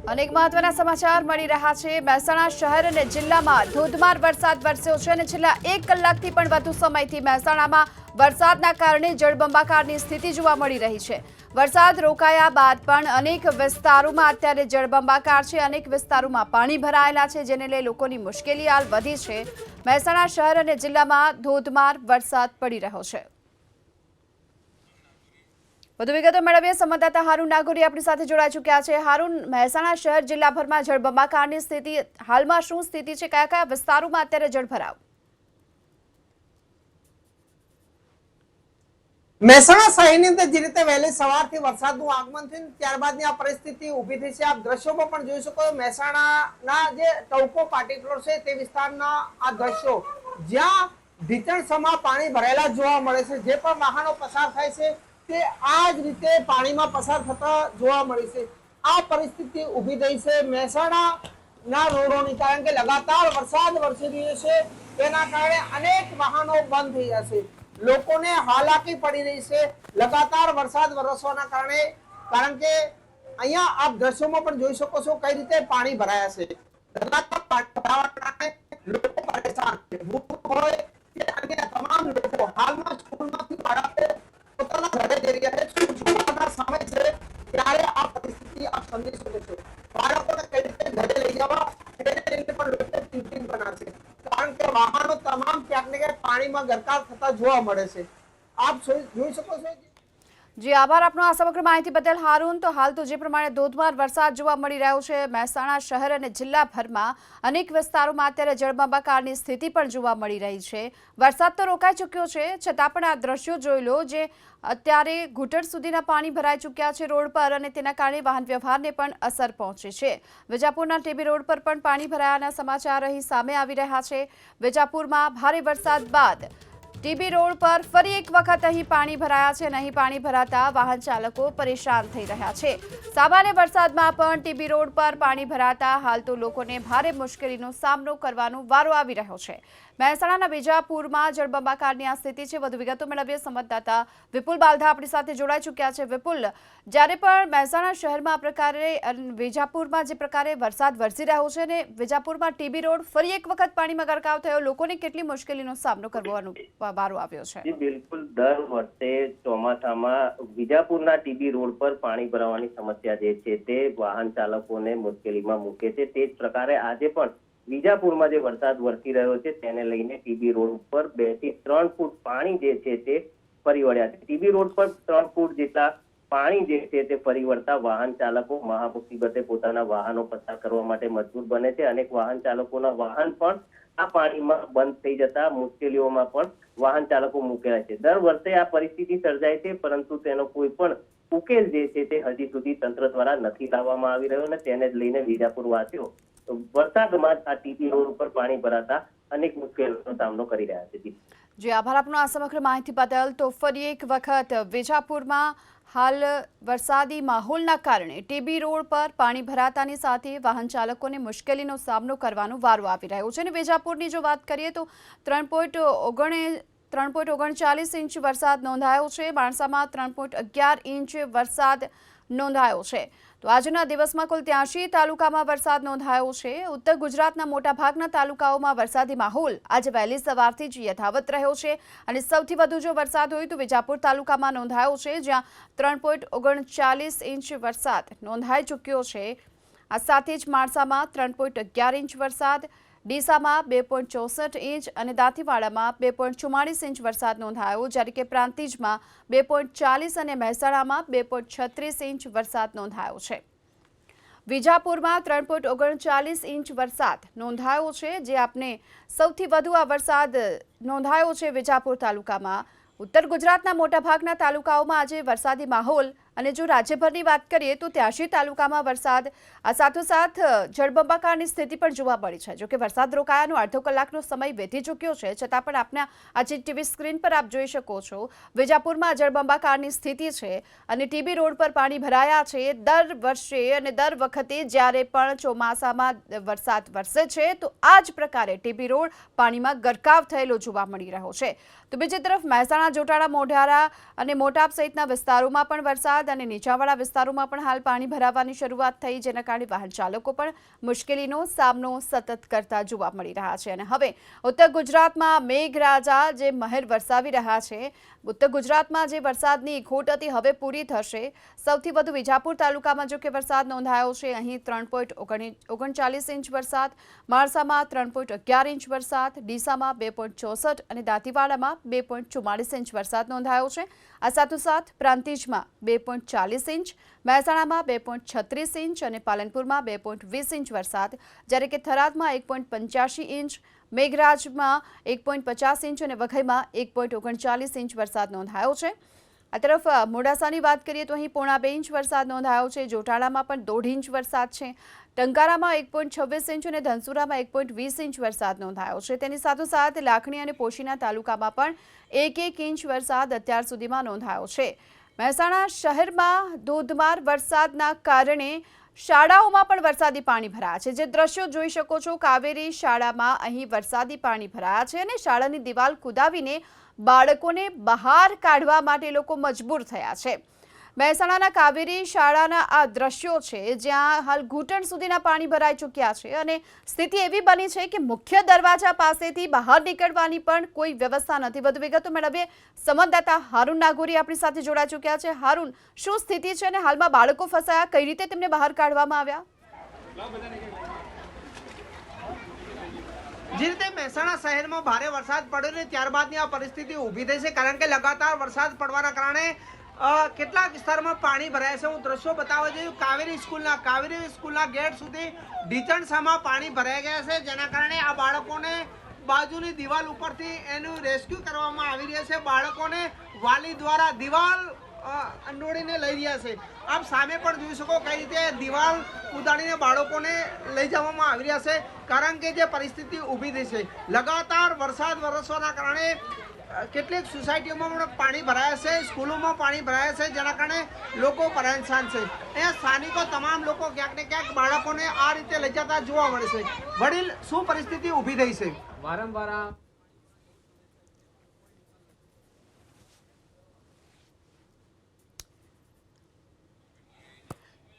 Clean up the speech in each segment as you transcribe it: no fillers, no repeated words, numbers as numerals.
અનેક મહત્વના સમાચાર મળી રહ્યા છે। મહેસાણા શહેર અને જિલ્લામાં ધોધમાર વરસાદ વરસ્યો છે અને છેલ્લા 1 કલાકથી પણ વધુ સમયથી મહેસાણામાં વરસાદના કારણે જળબંબાકારની સ્થિતિ જોવા મળી રહી છે। વરસાદ રોકાયા બાદ પણ અનેક વિસ્તારોમાં અત્યારે જળબંબાકાર છે। અનેક વિસ્તારોમાં પાણી ભરાયેલા છે, જેને લઈ લોકોની મુશ્કેલી હાલ વધી છે। મહેસાણા શહેર અને જિલ્લામાં ધોધમાર વરસાદ પડી રહ્યો છે। વધુ વિગતો મેળવીએ સંવાદદાતા હારૂન નાગોરી આપણી સાથે જોડાઈ ચૂક્યા છે। હારૂન, મહેસાણા શહેર જિલ્લાભરમાં જળબંબાકારની સ્થિતિ હાલમાં શું સ્થિતિ છે? કયા કયા વિસ્તારોમાં અત્યારે જળભરાવ? મહેસાણા શહેરની અંદર જે રીતે વહેલી સવારથી વરસાદનું આગમન થયું ત્યારબાદની આ પરિસ્થિતિ ઊભી થઈ છે। આપ દ્રશ્યોમાં પણ જોઈ શકો છો, મહેસાણાના જે ટવકો પાટી પ્લોટ છે તે વિસ્તારના આ દ્રશ્યો, જ્યાં ઢીચણસમાં પાણી ભરાયેલા જોવા મળે છે। જે પણ વાહનો પસાર થાય છે તે આ જ રીતે પાણીમાં પસાર થતા જોવા મળે છે। આ પરિસ્થિતિ ઊભી થઈ છે મહેસાણાના રોડોની, કારણ કે લગાતાર વરસાદ વરસી રહ્યો છે। તેના કારણે અનેક વાહનો બંધ થઈ જશે, લોકોને હાલાકી પડી રહી છે લગાતાર વરસાદ વરસવાના કારણે। કારણ કે અહીંયા આપ દ્રશ્યોમાં પણ જોઈ શકો છો કઈ રીતે પાણી ભરાયા છે। લગાતાર પાણી ભરાવાના કારણે લોકો પરેશાન છે। વૃદ્ધ હોય કે અન્ય તમામ લોકો હાલમાં સ્કૂલમાંથી બાળકો પોતાના ઘરે જઈ રહ્યા છે। છૂટવાનો સમય છે ત્યારે આ પરિસ્થિતિ આપ સમજી શકો છો। બાળકોને કઈ રીતે ઘરે લઈ જવા તેને લઈને પણ લોકો ચિંતિત બન્યા છે, કારણ કે વાહનો તમામ ક્યાંક ને ક્યાંક પાણીમાં ગરકાવ થતા જોવા મળે છે। આપ જોઈ શકો છો। જી આભાર આપનો આ સમગ્ર માહિતી બદલ હારૂન। તો હાલ તો જે પ્રમાણે ધોધમાર વરસાદ જોવા મળી રહ્યો છે મહેસાણા શહેર અને જિલ્લાભરમાં અનેક વિસ્તારોમાં અત્યારે જળબંબાકારની સ્થિતિ પણ જોવા મળી રહી છે। વરસાદ તો રોકાઈ ચૂક્યો છે, છતાં પણ આ દ્રશ્યો જોઈ લો, જે અત્યારે ઘૂંટણ સુધીના પાણી ભરાઈ ચૂક્યા છે રોડ પર, અને તેના કારણે વાહન વ્યવહારને પણ અસર પહોંચી છે। વિજાપુરના ટીબી રોડ પર પણ પાણી ભરાયાના સમાચાર અહીં સામે આવી રહ્યા છે। વિજાપુરમાં ભારે વરસાદ બાદ ટીબી રોડ પર ફરી એક વખત અહીં પાણી ભરાયા છે અને અહીં પાણી ભરાતા વાહન ચાલકો પરેશાન થઈ રહ્યા છે। સામાન્ય વરસાદમાં પણ ટીબી રોડ પર પાણી ભરાતા હાલ તો લોકોને ભારે મુશ્કેલીનો સામનો કરવાનો વારો આવી રહ્યો છે। મહેસાણાના વિજાપુરમાં જળબંબાકારની આ સ્થિતિ છે। વધુ વિગતો મેળવીએ સંવાદદાતા વિપુલ બાલધા આપણી સાથે જોડાઈ ચૂક્યા છે। વિપુલ, જ્યારે પણ મહેસાણા શહેરમાં આ પ્રકારે વિજાપુરમાં જે પ્રકારે વરસાદ વરસી રહ્યો છે અને વિજાપુરમાં ટીબી રોડ ફરી એક વખત પાણીમાં ગરકાવ થયો, લોકોને કેટલી મુશ્કેલીનો સામનો કરવાનો વારો આવ્યો છે? જી બિલકુલ, દર વર્ષે ચોમાસામાં વિજાપુરના ટીબી રોડ પર પાણી ભરાવાની સમસ્યા જે છે તે વાહન ચાલકોને મુશ્કેલીમાં મૂકે છે। તે જ પ્રકારે આજે પણ વિજાપુરમાં જે વરસાદ વરસી રહ્યો છે તેને લઈને ટીબી રોડ ઉપર 2 થી 3 ફૂટ પાણી જે છે તે ફરી વળ્યા છે। ટીબી રોડ પર 3 ફૂટ જેટલા પાણી જે છે તે ફરી વળતા વાહન ચાલકો મહા મુસીબતે પોતાના વાહનો પસાર કરવા માટે મજબૂર બને છે। અનેક વાહન ચાલકોના વાહન પણ આ પાણીમાં બંધ થઈ જતા મુશ્કેલીઓમાં પણ વાહન ચાલકો મુકેલા છે। દર વર્ષે આ પરિસ્થિતિ સર્જાય છે, પરંતુ તેનો કોઈ પણ ઉકેલ જે છે તે હજી સુધી તંત્ર દ્વારા નથી લાવવામાં આવી રહ્યો, અને તેને જ લઈને વિજાપુર વાસીઓ વરસાદમાં આ ટીબી રોડ ઉપર પાણી ભરાતા અનેક મુશ્કેલીઓનો સામનો કરી રહ્યા છે। જી આભાર આપનો આ સમગ્ર માહિતી બદલ। તો ફરી એક વખત વિજાપુરમાં હાલ વરસાદી માહોલના કારણે ટીબી રોડ પર પાણી ભરાતાની સાથે વાહન ચાલકોને મુશ્કેલીનો સામનો કરવાનો વારો આવી રહ્યો છે। અને વિજાપુરની જો વાત કરીએ તો 3.39 ઇંચ વરસાદ નોંધાયો છે। માણસામાં 3.11 ઇંચ વરસાદ નોંધાયો છે। તો આજના દિવસમાં કુલ 83 તાલુકામાં વરસાદ નોંધાયો છે। ઉત્તર ગુજરાતના મોટાભાગના તાલુકાઓમાં વરસાદી માહોલ આજે વહેલી સવારથી જ યથાવત રહ્યો છે, અને સૌથી વધુ જો વરસાદ હોય તો વિજાપુર તાલુકામાં નોંધાયો છે, જ્યાં 3.39 ઇંચ વરસાદ નોંધાઈ ચૂક્યો છે। આ સાથે જ માણસામાં 3.11 ઇંચ વરસાદ, ડીસામાં 2.64 ઇંચ અને દાંતીવાડામાં 2.44 ઇંચ વરસાદ નોંધાયો, જ્યારે કે પ્રાંતિજમાં 2.40 અને મહેસાણામાં 2.36 ઇંચ વરસાદ નોંધાયો છે। વિજાપુરમાં 3.39 ઇંચ વરસાદ નોંધાયો છે, જે આપને સૌથી વધુ આ વરસાદ નોંધાયો છે વિજાપુર તાલુકામાં। ઉત્તર ગુજરાતના મોટાભાગના તાલુકાઓમાં આજે વરસાદી માહોલ, અને જો રાજ્યભરની વાત કરીએ તો 83 તાલુકામાં વરસાદ, આ સાથોસાથ જળબંબાકારની સ્થિતિ પણ જોવા મળી છે। જોકે વરસાદ રોકાયાનો અડધો કલાકનો સમય વીતી ચૂક્યો છે, છતાં પણ આપના આજે ટીવી સ્ક્રીન પર આપ જોઈ શકો છો વિજાપુરમાં જળબંબાકારની સ્થિતિ છે, અને ટીબી રોડ પર પાણી ભરાયા છે। દર વર્ષે અને દર વખતે જ્યારે પણ ચોમાસામાં વરસાદ વરસે છે તો આ જ પ્રકારે ટીબી રોડ પાણીમાં ગરકાવ થયેલો જોવા મળી રહ્યો છે। તો બીજી તરફ મહેસાણા, જોટાણા, મોઢારા અને મોટાપ સહિતના વિસ્તારોમાં પણ વરસાદ વરસાદ અને નીચાણવાળા વિસ્તારોમાં પણ હાલ પાણી ભરાવાની શરૂઆત થઈ, જેના કારણે વાહન ચાલકો પણ મુશ્કેલીનો સામનો સતત કરતા જોવા મળી રહ્યા છે. અને હવે ઉત્તર ગુજરાતમાં મેઘરાજા જે મહેર વરસાવી રહ્યા છે, ઉત્તર ગુજરાતમાં જે વરસાદની ખોટ હતી હવે પૂરી થશે. સૌથી વધુ વિજાપુર તાલુકામાં જો કે વરસાદ નોંધાયો છે. અહીં 3.39 ઇંચ વરસાદ, માણસામાં 3.11 ઇંચ વરસાદ, ડીસામાં 2.64 અને દાંતીવાડામાં 2.44 ઇંચ વરસાદ નોંધાયો છે. આ સાથોસાથ પ્રાંતિજમાં 2.40 ઇંચ, મહેસાણામાં 2.36 ઇંચ અને પાલનપુરમાં 2.20 ઇંચ વરસાદ, જ્યારે કે થરાદમાં 1.85 ઇંચ, મેઘરાજમાં 1.50 ઇંચ અને વઘઈમાં 1.39 ઇંચ વરસાદ નોંધાયો છે. આ તરફ મોડાસાની વાત કરીએ તો અહીં 1.5 ઇંચ વરસાદ નોંધાયો છે. જોટાણામાં પણ 1.5 ઇંચ વરસાદ છે. ટંકારામાં 1.26 ઇંચ અને ધનસુરામાં 1.20 ઇંચ વરસાદ નોંધાયો છે. તેની સાથોસાથ લાખણી અને પોશીના તાલુકામાં પણ 1 ઇંચ વરસાદ અત્યાર સુધીમાં નોંધાયો છે. મહેસાણા શહેરમાં ધોધમાર વરસાદના કારણે શાળાઓમાં પણ વરસાદી પાણી ભરાયા છે. જે દ્રશ્યો જોઈ શકો છો, કાવેરી શાળામાં અહીં વરસાદી પાણી ભરાયા છે અને શાળાની દિવાલ કુદાવીને બાળકોને બહાર કાઢવા માટે લોકો મજબૂર થયા છે. મહેસાણાના કાવેરી શાળાના આ દ્રશ્યો છે, જ્યાં હાલ ઘૂંટણ સુધીના પાણી ભરાઈ ચૂક્યા છે અને સ્થિતિ એવી બની છે કે મુખ્ય દરવાજા પાસેથી બહાર નીકળવાની પણ કોઈ વ્યવસ્થા નથી. વધુ વિગતો મેળવીએ. સંવાદદાતા હારૂન નાગોરી આપણી સાથે જોડાઈ ચૂક્યા છે. હારૂન, શું સ્થિતિ છે અને હાલમાં બાળકો ફસાયા, કઈ રીતે તેમને બહાર કાઢવામાં આવ્યા? જે રીતે મહેસાણા શહેરમાં ભારે વરસાદ પડ્યો ને ત્યારબાદની આ પરિસ્થિતિ ઊભી થઈ છે, કારણ કે લગાતાર વરસાદ પડવાના કારણે કેટલાક વિસ્તારમાં પાણી ભરાય છે. હું દ્રશ્યો બતાવવા જઈ કાવેરી સ્કૂલના ગેટ સુધી ઢીચણસામાં પાણી ભરાઈ ગયા છે, જેના કારણે આ બાળકોને બાજુની દિવાલ ઉપરથી એનું રેસ્ક્યુ કરવામાં આવી રહ્યા છે. બાળકોને વાલી દ્વારા દિવાલ અંડોળીને લઈ રહ્યા છે. આપ સામે પણ જોઈ શકો કઈ રીતે દિવાલ ઉદાડીને બાળકોને લઈ જવામાં આવી રહ્યા છે, કારણ કે જે પરિસ્થિતિ ઊભી થઈ છે. લગાતાર વરસાદ વરસવાના કારણે કેટલીક સોસાયટીઓમાં પણ પાણી ભરાયા છે, સ્કૂલોમાં પાણી ભરાયા છે, જેના કારણે લોકો પરેશાન છે. અહીંયા સ્થાનિકો તમામ લોકો ક્યાંક ને ક્યાંક બાળકોને આ રીતે લઈ જતા જોવા મળે છે. વડીલ, શું પરિસ્થિતિ ઊભી થઈ છે? વારંવાર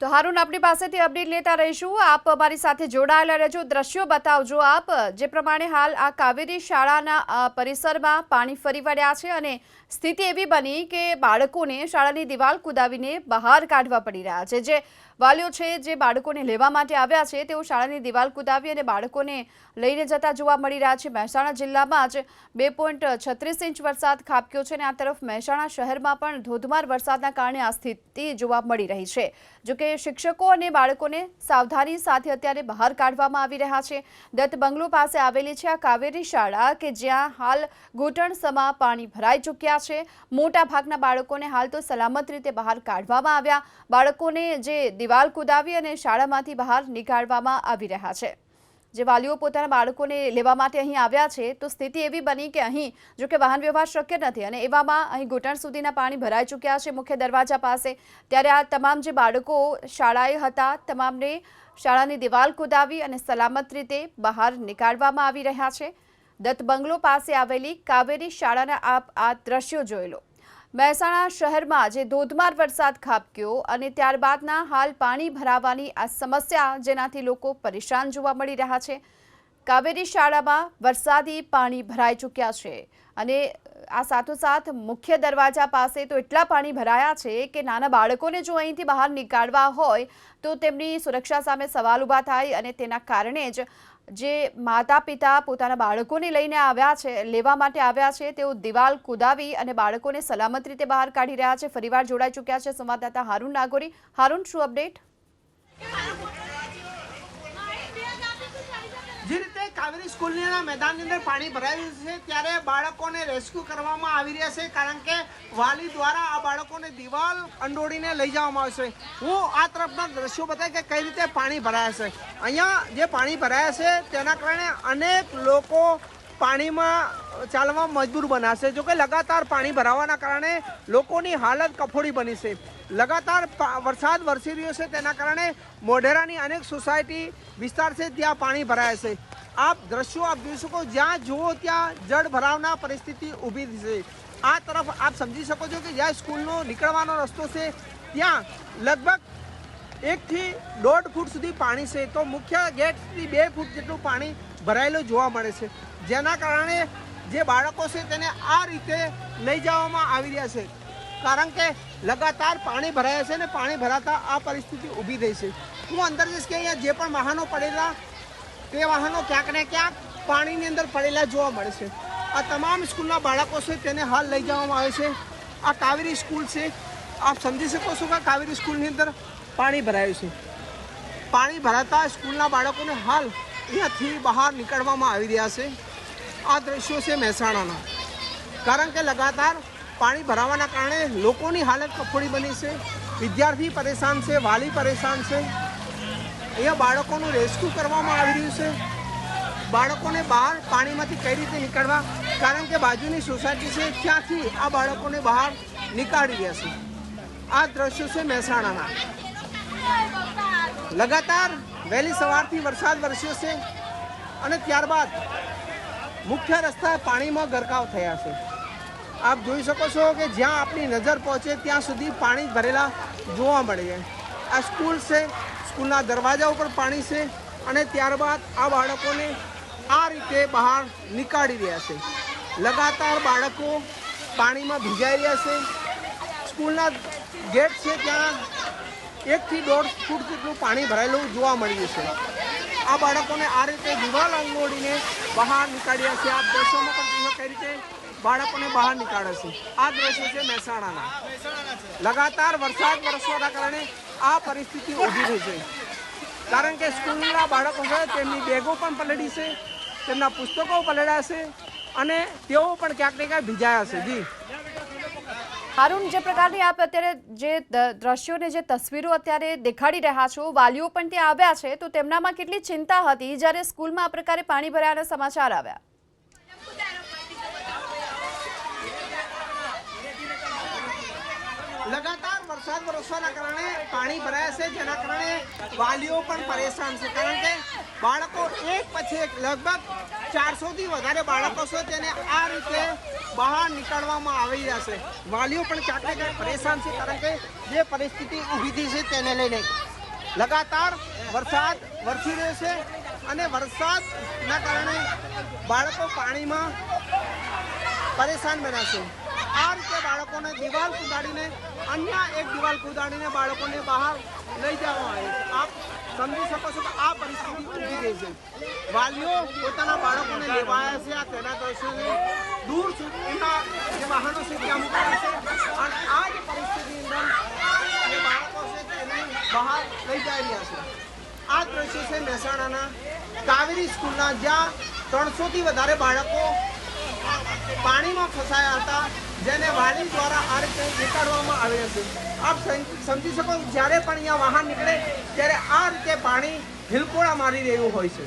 તો હારૂન, આપણી પાસેથી અપડેટ લેતા રહીશું. આપ અમારી સાથે જોડાયેલા રહેજો, દ્રશ્યો બતાવજો આપ. જે પ્રમાણે હાલ આ કાવેરી શાળાના પરિસરમાં પાણી ફરી વળ્યા છે અને સ્થિતિ એવી બની કે બાળકોને શાળાની દિવાલ કુદાવીને બહાર કાઢવા પડી રહ્યા છે. જે વાલીઓ છે, જે બાળકોને લેવા માટે આવ્યા છે, તેઓ શાળાની દિવાલ કુદાવી અને બાળકોને લઈને જતા જોવા મળી રહ્યા છે. મહેસાણા જિલ્લામાં જ 2.36 ઇંચ વરસાદ ખાબક્યો છે અને આ તરફ મહેસાણા શહેરમાં પણ ધોધમાર વરસાદના કારણે આ સ્થિતિ જોવા મળી રહી છે. જોકે શિક્ષકો અને બાળકોને સાવધાની સાથે અત્યારે બહાર કાઢવામાં આવી રહ્યા છે. દત્ત બંગલો પાસે આવેલી છે આ કાવેરી શાળા, કે જ્યાં હાલ ઘૂંટણસમા પાણી ભરાઈ ચૂક્યા છે. મોટા ભાગના બાળકોને હાલ તો સલામત રીતે બહાર કાઢવામાં આવ્યા. બાળકોને જે દિવાલ કુદાવી અને શાળામાંથી બહાર નીકાળવામાં આવી રહ્યા છે. જે વાલીઓ પોતાના બાળકોને લેવા માટે અહીં આવ્યા છે, તો સ્થિતિ એવી બની કે અહીં જો કે વાહન વ્યવહાર શક્ય નથી અને એવામાં અહીં ઘૂંટણ સુધીના પાણી ભરાઈ ચૂક્યા છે મુખ્ય દરવાજા પાસે. ત્યારે આ તમામ જે બાળકો શાળાએ હતા, તમામને શાળાની દિવાલ કુદાવી અને સલામત રીતે બહાર નીકાળવામાં આવી રહ્યા છે. દત્ત બંગલો પાસે આવેલી કાવેરી શાળાના આપ આ દ્રશ્યો જોઈ લો. મહેસાણા શહેરમાં જે ધોધમાર વરસાદ ખાબક્યો અને ત્યારબાદના હાલ પાણી ભરાવાની આ સમસ્યા, જેનાથી લોકો પરેશાન જોવા મળી રહ્યા છે. કાવેરી શાળામાં વરસાદી પાણી ભરાઈ ચૂક્યા છે અને આ સાથોસાથ મુખ્ય દરવાજા પાસે તો એટલા પાણી ભરાયા છે કે નાના બાળકોને જો અહીંથી બહાર નીકાળવા હોય તો તેમની સુરક્ષા સામે સવાલ ઊભા થાય અને તેના કારણે જ જે માતા પિતા પોતાના બાળકોને લઈને આવ્યા છે, લેવા માટે આવ્યા છે, તેઓ દિવાલ કુદાવી અને બાળકોને સલામત રીતે બહાર કાઢી રહ્યા છે. ફરીવાર જોડાઈ ચૂક્યા છે સંવાદદાતા હારૂન નાગોરી. હારૂન, શું અપડેટ? જે રીતે કાવેરી સ્કૂલના મેદાનની અંદર પાણી ભરાયું છે, ત્યારે બાળકોને રેસ્ક્યુ કરવામાં આવી રહ્યા છે, કારણ કે વાલી દ્વારા આ બાળકોને દિવાલ અંડોળીને લઈ જવામાં આવશે. હું આ તરફના દ્રશ્યો બતાવી કે કઈ રીતે પાણી ભરાયા છે. અહીંયા જે પાણી ભરાયા છે તેના કારણે અનેક લોકો પાણીમાં ચાલવા મજબૂર બનાશે. જો કે લગાતાર પાણી ભરાવાના કારણે લોકોની હાલત કફોડી બની છે. લગાતાર વરસાદ વરસી રહ્યો છે, તેના કારણે મોઢેરાની અનેક સોસાયટી વિસ્તાર છે ત્યાં પાણી ભરાય છે. આપ દ્રશ્યો આપ જોઈ શકો, જ્યાં જુઓ ત્યાં જળ ભરાવના પરિસ્થિતિ ઊભી છે. આ તરફ આપ સમજી શકો છો કે જ્યાં સ્કૂલનો નીકળવાનો રસ્તો છે ત્યાં લગભગ 1 થી 1.5 ફૂટ સુધી પાણી છે, તો મુખ્ય ગેટથી 2 ફૂટ જેટલું પાણી ભરાયેલું જોવા મળે છે, જેના કારણે જે બાળકો છે તેને આ રીતે લઈ જવામાં આવી રહ્યા છે, કારણ કે લગાતાર પાણી ભરાયા છે અને પાણી ભરાતા આ પરિસ્થિતિ ઊભી થઈ છે. હું અંદર જઈશ કે અહીંયા જે પણ વાહનો પડેલા તે વાહનો ક્યાંક ને ક્યાંક પાણીની અંદર પડેલા જોવા મળે છે. આ તમામ સ્કૂલના બાળકો છે તેને હાલ લઈ જવામાં આવે છે. આ કાવેરી સ્કૂલ છે, આપ સમજી શકો છો કે કાવેરી સ્કૂલની અંદર પાણી ભરાયું છે. પાણી ભરાતા સ્કૂલના બાળકોને હાલ અહીંયાથી બહાર નીકળવામાં આવી રહ્યા છે. આ દ્રશ્યો છે મહેસાણાના, કારણ કે લગાતાર પાણી ભરાવાના કારણે લોકોની હાલત કફોડી બની છે. વિદ્યાર્થી પરેશાન છે, વાલી પરેશાન છે. અહીંયા બાળકોનું રેસ્ક્યુ કરવામાં આવી રહ્યું છે. બાળકોને બહાર પાણીમાંથી કઈ રીતે નીકળવા, કારણ કે બાજુની સોસાયટી છે ત્યાંથી આ બાળકોને બહાર નીકાળી રહ્યા છે. આ દ્રશ્યો છે મહેસાણાના. લગાતાર વહેલી સવારથી વરસાદ વરસ્યો છે અને ત્યારબાદ મુખ્ય રસ્તા પાણીમાં ગરકાવ થયા છે. આપ જોઈ શકો છો કે જ્યાં આપણી નજર પહોંચે ત્યાં સુધી પાણી ભરેલા જોવા મળે છે. આ સ્કૂલ છે, સ્કૂલના દરવાજા ઉપર પાણી છે અને ત્યારબાદ આ બાળકોને આ રીતે બહાર નીકાળી રહ્યા છે. લગાતાર બાળકો પાણીમાં ભીંજાઈ રહ્યા છે. સ્કૂલના ગેટ છે ત્યાં 1 થી 1.5 ફૂટ જેટલું પાણી ભરાયેલું જોવા મળ્યું છે. આ બાળકોને આ રીતે દિવાલ અંગોડીને બહાર નીકાળ્યા છે. આ દ્રશ્યોમાં પણ કઈ રીતે બાળકોને બહાર નીકાળે છે. આ દ્રશ્યો છે મહેસાણાના. લગાતાર વરસાદ વરસવાના કારણે આ પરિસ્થિતિ ઊભી થઈ છે, કારણ કે સ્કૂલના બાળકો છે તેમની બેગો પણ પલળી છે, તેમના પુસ્તકો પલળ્યા છે અને તેઓ પણ ક્યાંક ને ક્યાંક ભીજાયા છે. જી હારૂન, જે પ્રકારની આપ અત્યારે જે દ્રશ્યોને જે તસવીરો અત્યારે દેખાડી રહ્યા છો, વાલીઓ પણ ત્યાં આવ્યા છે, તો તેમનામાં કેટલી ચિંતા હતી જ્યારે સ્કૂલમાં આ પ્રકારે પાણી ભરાયાના સમાચાર આવ્યા? લગાતાર વરસાદ વરસવાના કારણે પાણી ભરાયા છે, જેના કારણે વાલીઓ પણ પરેશાન છે, કારણ કે બાળકો એક પછી એક લગભગ 400 થી વધારે બાળકો છે તેને આ રીતે બહાર નીકળવામાં આવી રહ્યા છે. વાલીઓ પણ ક્યાંક ને ક્યાંક પરેશાન છે, કારણ કે જે પરિસ્થિતિ ઊભી થઈ છે તેને લઈને લગાતાર વરસાદ વરસી રહ્યો છે અને વરસાદના કારણે બાળકો પાણીમાં પરેશાન બન્યા છે. આ રીતે બાળકોને દિવાલ કુદાડીને અન્ય એક દિવાલ કુદાડીને બાળકોને બહાર લઈ જવામાં આવે છે. આપ સમજી શકો છો કે આ પરિસ્થિતિ ઊભી ગઈ છે. વાલીઓ પોતાના બાળકોને લેવાયા છે. આ તેના દ્રશ્યો છે. દૂર સુધીના જે વાહનો છે ત્યાં મૂકાયા છે અને આ જ પરિસ્થિતિની અંદર જે બાળકો છે તેને બહાર લઈ જઈ રહ્યા છે. આ દ્રશ્યો છે મહેસાણાના કાવેરી સ્કૂલના, જ્યાં 300 થી વધારે બાળકો પાણીમાં ફસાયા હતા, જેને વાલી દ્વારા આ રીતે નીકાળવામાં આવ્યા છે. આપ સમજી શકો, જ્યારે પણ અહીંયા વાહન નીકળે ત્યારે આ રીતે પાણી હિલકોળા મારી રહ્યું હોય છે.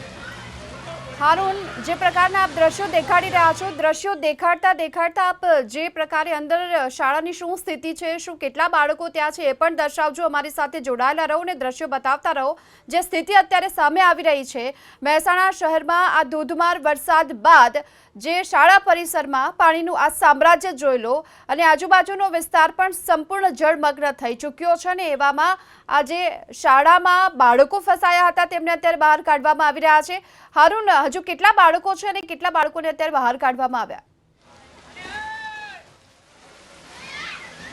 હારૂન, જે પ્રકારના આપ દ્રશ્યો દેખાડી રહ્યા છો, દ્રશ્યો દેખાડતા આપ જે પ્રકારે અંદર શાળાની શું સ્થિતિ છે, શું કેટલા બાળકો ત્યાં છે એ પણ દર્શાવજો. અમારી સાથે જોડાયેલા રહો અને દ્રશ્યો બતાવતા રહો. જે સ્થિતિ અત્યારે સામે આવી રહી છે મહેસાણા શહેરમાં, આ ધોધમાર વરસાદ બાદ જે શાળા પરિસરમાં પાણીનું આ સામ્રાજ્ય જોઈ લો અને આજુબાજુનો વિસ્તાર પણ સંપૂર્ણ જળમગ્ન થઈ ચૂક્યો છે અને એવામાં આજે શાળામાં બાળકો ફસાયા હતા તેમને અત્યારે બહાર કાઢવામાં આવી રહ્યા છે. હારૂન, હજુ કેટલા બાળકો છે અને કેટલા બાળકોને અત્યારે બહાર કાઢવામાં આવ્યા?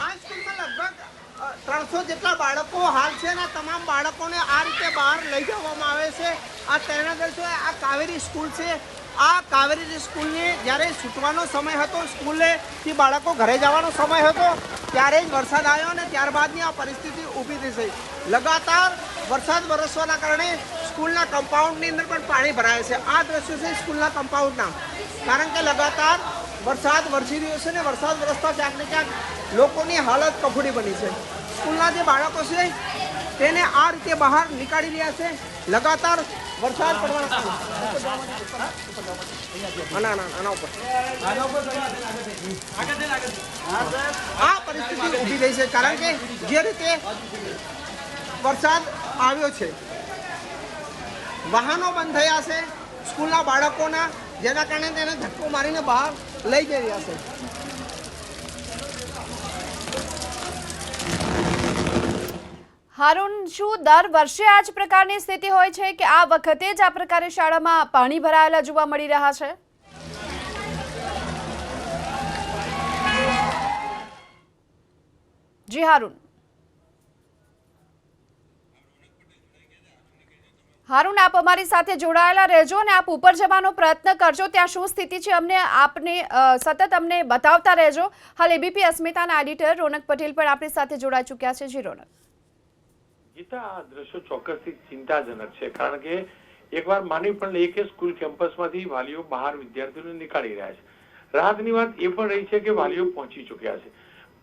આ સ્કૂલમાં લગભગ 300 જેટલા બાળકો હાલ છે અને તમામ બાળકોને આ રીતે બહાર લઈ જવામાં આવે છે. આ તેના દર્શો આ કાવેરી સ્કૂલ છે. આ કાવેરી સ્કૂલને જ્યારે છૂટવાનો સમય હતો, સ્કૂલેથી બાળકો ઘરે જવાનો સમય હતો, ત્યારે જ વરસાદ આવ્યો અને ત્યારબાદની આ પરિસ્થિતિ ઊભી થઈ છે. લગાતાર વરસાદ વરસવાના કારણે સ્કૂલના કમ્પાઉન્ડની અંદર પણ પાણી ભરાય છે. આ દ્રશ્યો છે સ્કૂલના કમ્પાઉન્ડના, કારણ કે લગાતાર વરસાદ વરસી રહ્યો છે અને વરસાદ વરસતા ક્યાંક ને ક્યાંક લોકોની હાલત કફોડી બની છે. સ્કૂલના જે બાળકો છે તેને આ રીતે બહાર નીકાળી રહ્યા છે. લગાતાર વરસાદ પડવાના કારણે આ પરિસ્થિતિ ઊભી થઈ છે, કારણ કે જે રીતે વરસાદ આવ્યો છે, વાહનો બંધ થયા છે સ્કૂલના બાળકોના, જેના કારણે તેને ધક્કો મારીને બહાર લઈ જઈ રહ્યા છે. હારૂન, શું દર વર્ષે આ જ પ્રકારની સ્થિતિ હોય છે કે આ વખતે જ આ પ્રકારે શાળામાં પાણી ભરાયેલા જોવા મળી રહ્યા છે? જી હારૂન. હારૂન, આપ અમારી સાથે જોડાયેલા રહેજો અને આપ ઉપર જવાનો પ્રયત્ન કરજો. ત્યાં શું સ્થિતિ છે આપને સતત અમને બતાવતા રહેજો. હાલ એબીપી અસ્મિતાના એડિટર રોનક પટેલ પણ આપણી સાથે જોડાઈ ચૂક્યા છે. જી રોનક. ગીતા, આ દ્રશ્યો ચોક્કસથી ચિંતાજનક છે, કારણ કે એકવાર માની પણ લઈએ કે સ્કૂલ કેમ્પસમાંથી વાલીઓ બહાર વિદ્યાર્થીઓને નીકાળી રહ્યા છે. રાહતની વાત એ પણ રહી છે કે વાલીઓ પહોંચી ચૂક્યા છે,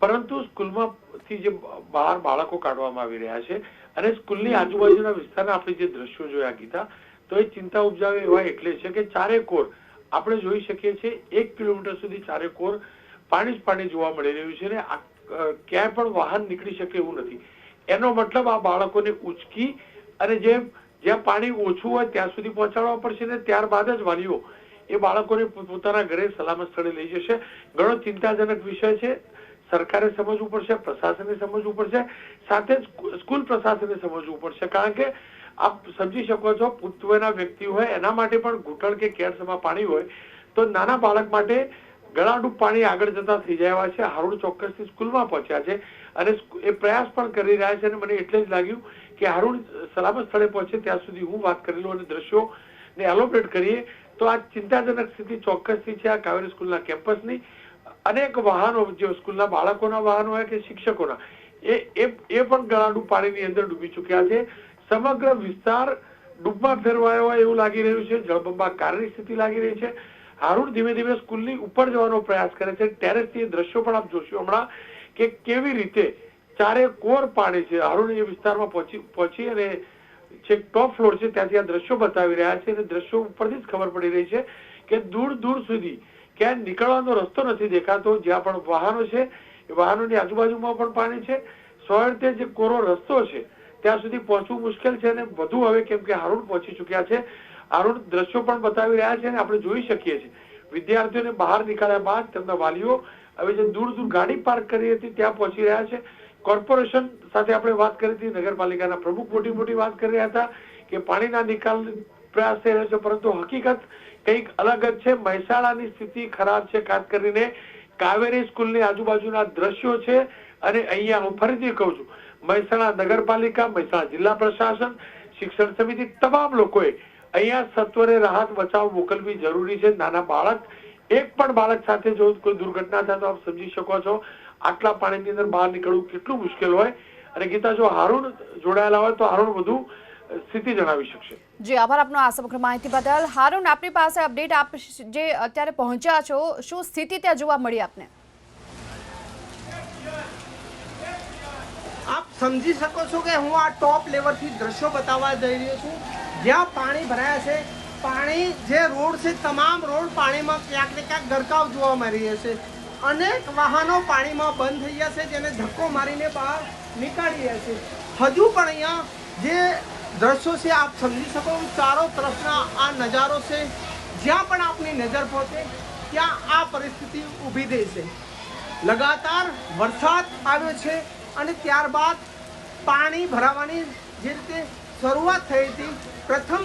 પરંતુ સ્કૂલમાંથી જે બહાર બાળકો કાઢવામાં આવી રહ્યા છે અને સ્કૂલની આજુબાજુના વિસ્તારના આપણે જે દ્રશ્યો જોયા ગીતા, તો એ ચિંતા ઉપજાવે એવા એટલે છે કે ચારે કોર આપણે જોઈ શકીએ છીએ 1 કિલોમીટર સુધી ચારે કોર પાણી જ પાણી જોવા મળી રહ્યું છે અને ક્યાંય પણ વાહન નીકળી શકે એવું નથી. એનો મતલબ આ બાળકોને ઉચકી અને જ્યાં પાણી ઓછું હોય ત્યાં સુધી પહોંચાડવા પડશે ને ત્યારબાદ જ વાલીઓ એ બાળકોને પોતાના ઘરે સલામત સ્થળે લઈ જશે. ઘણો ચિંતાજનક વિષય છે. સરકારે સમજવું પડશે, પ્રશાસને સમજવું પડશે, સાથે જ સ્કૂલ પ્રશાસને સમજવું પડશે, કારણ કે આપ સમજી શકો છો પુખ્તવયના વ્યક્તિ હોય એના માટે પણ ઘૂંટણ કે કેડસમાં પાણી હોય તો નાના બાળક માટે ગળાડૂબ પાણી આગળ જતા થઈ જાય છે. હારૂન ચોક્કસથી સ્કૂલમાં પહોંચ્યા છે અને એ પ્રયાસ પણ કરી રહ્યા છે અને મને એટલે જ લાગ્યું કે હારૂન સલામત સ્થળે પહોંચે ત્યાં સુધી હું વાત કરી લઉં અને દ્રશ્યો ને એલોબ્રેટ કરીએ તો આ ચિંતાજનક સ્થિતિ ચોક્કસથી છે. આ કાવેરી સ્કૂલના કેમ્પસની અનેક વાહનો, જે સ્કૂલના બાળકોના વાહનો હોય કે શિક્ષકોના, એ પણ ગળાડૂબ પાણીની અંદર ડૂબી ચૂક્યા છે. સમગ્ર વિસ્તાર ડૂબમાં ફેરવાયો હોય એવું લાગી રહ્યું છે. જળબંબાકારની સ્થિતિ લાગી રહી છે. હારૂન ધીમે ધીમે સ્કૂલની ઉપર જવાનો પ્રયાસ કરે છે. ટેરેસથી એ દ્રશ્યો પણ આપ જોશો હમણાં કે કેવી રીતે ચારે કોર પાણી છે. હારૂન એ વિસ્તારમાં પહોંચી અને છેક ટોપ ફ્લોર છે ત્યાંથી આ દ્રશ્યો બતાવી રહ્યા છે અને દ્રશ્યો ઉપરથી જ ખબર પડી રહી છે કે દૂર દૂર સુધી ક્યાંય નીકળવાનો રસ્તો નથી દેખાતો. જ્યાં પણ વાહનો છે એ વાહનોની આજુબાજુમાં પણ પાણી છે. સ્વયંતે જે કોરો રસ્તો છે ત્યાં સુધી પહોંચવું મુશ્કેલ છે અને વધુ હવે કેમ કે હારૂન પહોંચી ચૂક્યા છે. હારૂન દ્રશ્યો પણ બતાવી રહ્યા છે અને આપણે જોઈ શકીએ છીએ વિદ્યાર્થીઓને બહાર નીકળ્યા બાદ તેમના વાલીઓ હવે જે દૂર દૂર ગાડી પાર્ક કરી હતી ત્યાં પહોંચી રહ્યા છે. કોર્પોરેશન સાથે આપણે વાત કરી હતી, નગરપાલિકાના પ્રમુખ મોટી વાત કરી રહ્યા હતા કે પાણીના નિકાલ પ્રયાસ થઈ રહ્યો છે, પરંતુ હકીકત કંઈક અલગ જ છે. મહેસાણાની સ્થિતિ ખરાબ છે, ખાસ કરીને કાવેરી સ્કૂલની આજુબાજુના દ્રશ્યો છે અને અહીંયા હું ફરીથી કહું છું મહેસાણા નગરપાલિકા, મહેસાણા જિલ્લા પ્રશાસન, શિક્ષણ સમિતિ, તમામ લોકોએ અહીંયા સત્વરે રાહત બચાવ મોકલવી જરૂરી છે. નાના બાળક, એક પણ બાળક સાથે જો કોઈ દુર્ઘટના થાય તો આપ સમજી શકો છો આટલા પાણીની અંદર બહાર નીકળવું કેટલું મુશ્કેલ હોય. અને ગીતા, જો હારૂન જોડાયેલા હોય તો હારૂન વધુ સ્થિતિ જણાવી શકશે. જી આભાર આપનો આ સમગ્ર માહિતી બદલ. હારૂન, આપની પાસે અપડેટ આપ જે અત્યારે પહોંચ્યા છો, શું સ્થિતિ ત્યાં જોવા મળી આપને? આપ સમજી શકો છો કે હું આ ટોપ લેવલથી દ્રશ્યો બતાવવા જઈ રહ્યો છું જ્યાં પાણી ભરાયા છે. પાણી જે રોડ છે તમામ રોડ પાણીમાં ક્યાંક ને ક્યાંક ગરકાવ જોવા મળી રહ્યો છે. અનેક વાહનો પાણીમાં બંધ થઈ ગયા છે જેને ધક્કો મારીને બહાર નીકાળી રહ્યા છે. હજુ પણ અહીંયા જે દ્રશ્યો છે આપ સમજી શકો ચારો તરફના આ નજારો છે. જ્યાં પણ આપની નજર પહોંચે ત્યાં આ પરિસ્થિતિ ઊભી થઈ છે. લગાતાર વરસાદ આવ્યો છે અને ત્યારબાદ પાણી ભરાવાની જે રીતે શરૂઆત થઈ હતી, પ્રથમ